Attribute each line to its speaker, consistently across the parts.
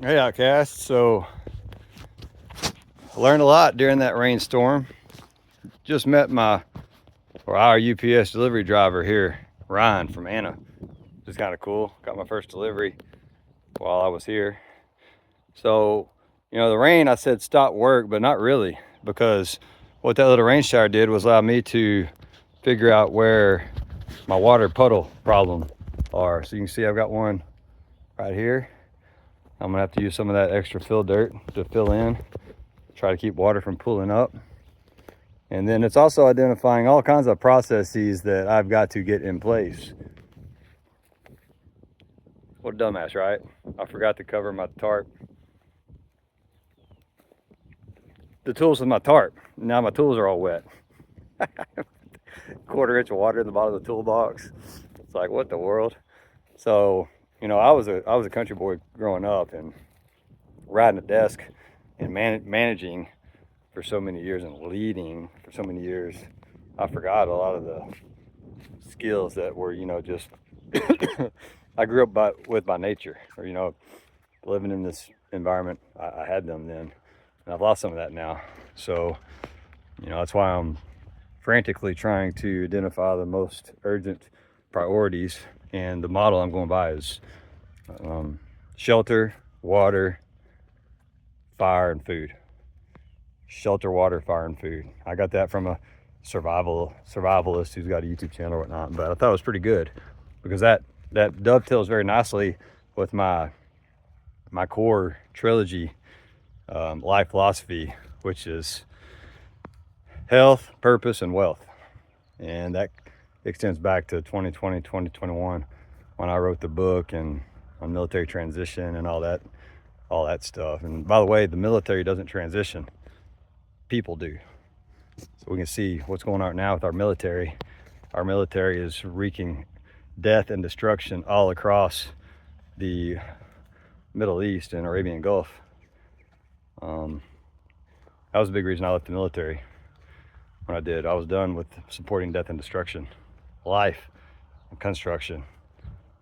Speaker 1: Hey, Outcast. So, I learned a lot during that rainstorm. Just met our UPS delivery driver here, Ryan from Anna. Just kind of cool. Got my first delivery while I was here. So, the rain, I said stop work, but not really, because what that little rain shower did was allow me to figure out where my water puddle problem are. So you can see I've got one right here. I'm gonna have to use some of that extra fill dirt to fill in, try to keep water from pooling up. And then it's also identifying all kinds of processes that I've got to get in place. What a dumbass, right? I forgot to cover my tarp. The tools with my tarp. Now my tools are all wet. Quarter-inch of water in the bottom of the toolbox. It's like, what the world? So, I was a country boy growing up and riding a desk and managing for so many years and leading for so many years. I forgot a lot of the skills that were, just I grew up with by nature, or living in this environment. I had them then, and I've lost some of that now. So, that's why I'm frantically trying to identify the most urgent priorities, and the model I'm going by is shelter, water, fire, and food. Shelter, water, fire, and food. I got that from a survivalist who's got a YouTube channel or whatnot, but I thought it was pretty good because that dovetails very nicely with my core trilogy life philosophy, which is health, purpose, and wealth. And that extends back to 2020, 2021 when I wrote the book and on military transition and all that stuff. And by the way, the military doesn't transition, people do. So we can see what's going on now with our military. Our military is wreaking death and destruction all across the Middle East and Arabian Gulf. That was a big reason I left the military when I did. I was done with supporting death and destruction. Life and construction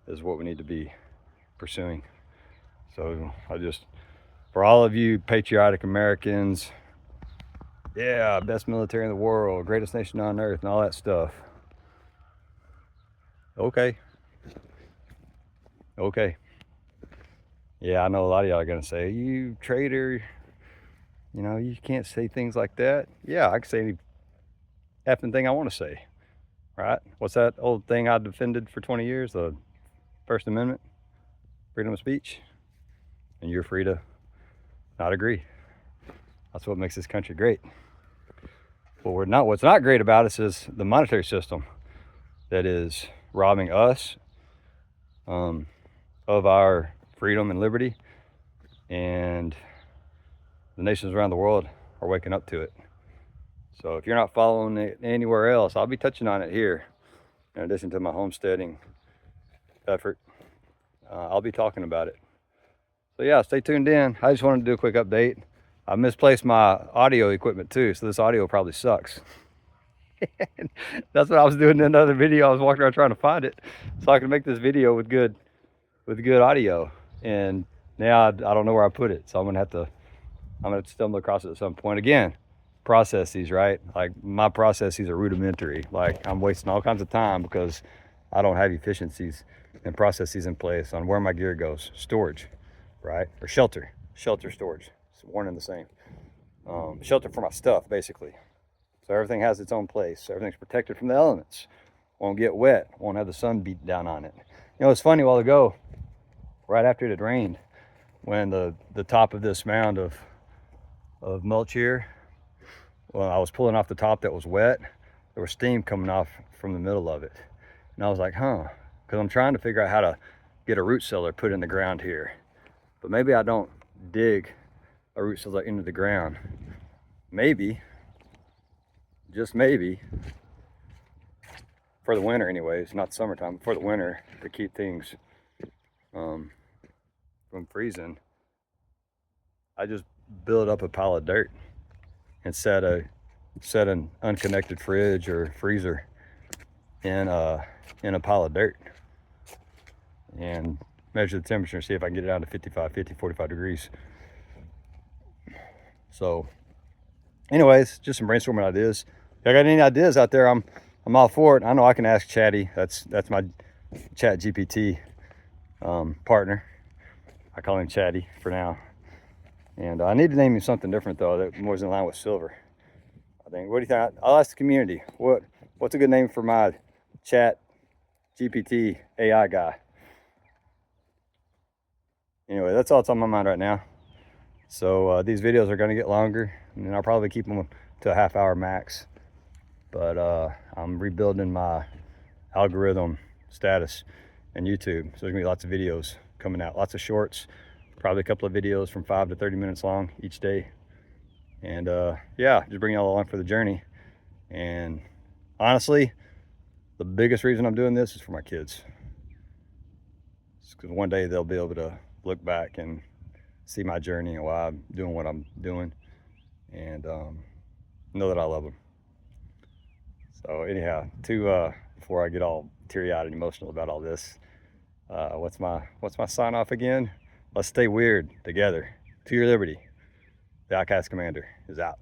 Speaker 1: is what we need to be pursuing. So for all of you patriotic Americans, yeah, best military in the world, greatest nation on earth, and all that stuff. Okay. Yeah, I know a lot of y'all are gonna say, you traitor, you can't say things like that. Yeah, I can say any effing thing I want to say, right? What's that old thing I defended for 20 years? The First Amendment, freedom of speech. And you're free to not agree. That's what makes this country great. What's not great about us is the monetary system that is robbing us of our freedom and liberty, and the nations around the world are waking up to it. So if you're not following it anywhere else, I'll be touching on it here. In addition to my homesteading effort, I'll be talking about it. So yeah, stay tuned in. I just wanted to do a quick update. I misplaced my audio equipment too, so this audio probably sucks. That's what I was doing in another video. I was walking around trying to find it so I could make this video with good audio. And now I don't know where I put it, so I'm gonna have to stumble across it at some point. Again, processes, right? Like my processes are rudimentary. Like I'm wasting all kinds of time because I don't have efficiencies and processes in place on where my gear goes. Storage, right? Or shelter, storage. It's one and the same. Shelter for my stuff, basically. So everything has its own place. Everything's protected from the elements. Won't get wet. Won't have the sun beat down on it. It's funny, a while ago, right after it had rained, when the top of this mound of mulch here, well, I was pulling off the top that was wet, there was steam coming off from the middle of it. And I was like, because I'm trying to figure out how to get a root cellar put in the ground here. But maybe I don't dig a root cellar into the ground. Maybe, just maybe, for the winter anyways, not summertime, but for the winter, to keep things from freezing, I just build up a pile of dirt and set an unconnected fridge or freezer in a pile of dirt, and measure the temperature and see if I can get it down to 55, 50, 45 degrees. So anyways, just some brainstorming ideas. If I got any ideas out there, I'm all for it. I know I can ask Chatty. That's my Chat GPT partner. I call him Chatty for now. And I need to name him something different though, that more is in line with silver. I think. What do you think? I'll ask the community. What's a good name for my Chat GPT AI guy? Anyway, that's all that's on my mind right now. So these videos are going to get longer, and I'll probably keep them to a half-hour max. But I'm rebuilding my algorithm status in YouTube, so there's gonna be lots of videos coming out, lots of shorts, probably a couple of videos from 5 to 30 minutes long each day. And yeah, just bring y'all along for the journey. And honestly, the biggest reason I'm doing this is for my kids. It's because one day they'll be able to look back and see my journey and why I'm doing what I'm doing, and know that I love them. So anyhow, before I get all teary-eyed and emotional about all this, what's my sign off again? Let's stay weird together. To your liberty. The Outcast Commander is out.